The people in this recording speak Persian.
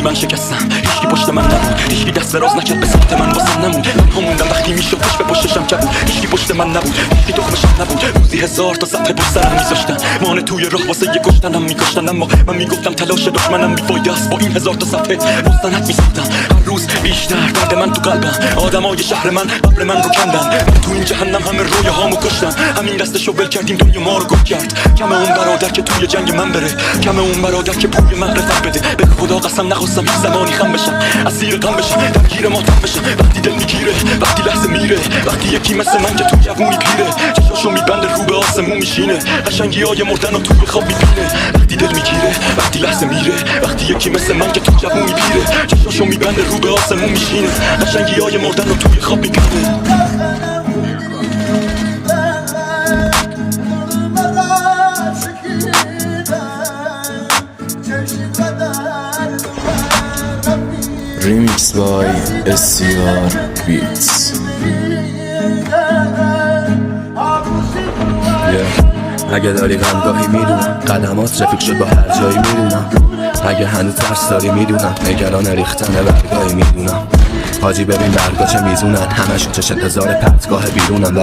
من شکستم، هیچکی پشت من نبود، هیچکی دست دراز نکرد به سمت من، واسم نموند. من هموندم وقتی میشدش به پشتشم کبود، هیچکی پشت من نبود، هیچکی تخمشم نبود. روزی 1000 تا سطح پشت سرم میذاشتن، مانع توی راه واسه یه کشتنم میکشتن. اما من میگفتم تلاش دشمنم بیفایده است، با این 1000 تا صفحه مستند میساختم. هر روز بیشتر درد من تو قلبم، آدمای شهر من قبل من رو کندن. من تو این جهنم همه رویاهامو کشتم، همین دستشو ول کردیم دنیا ما رو گم کرد. کم اون برادر که توی جنگ من بره، کم اون برادر که پول معرفت بده. به خدا قسم نخواستم هیچ زمانی خم بشم، اسیر غم بشم، درگیر ماتم بشم. وقتی دل میگیره، وقتی لحظه میره، وقتی یکی مثل من که تو جوونی پیره، چشاشو میبنده رو به آسمون میشینه، قشنگیای مردن رو توی خواب میبینه. وقتی دل میگیره، وقتی لحظه میره، وقتی یکی مثل من که تو جوونی پیره، چشاشو میبنده رو به آسمون میشینه، قشنگیای مردن رو توی خواب میبینه. Remix by SCR Beats. اگه داری غمگاهی میدونم، قدمات رفیق شد با هر جایی میدونم. اگه هنوز ترس داری میدونم، نگران ریختن برگاهی میدونم. حاجی ببین برگا چه میزونن، همشون چشت هزار پرتگاه بیرونم.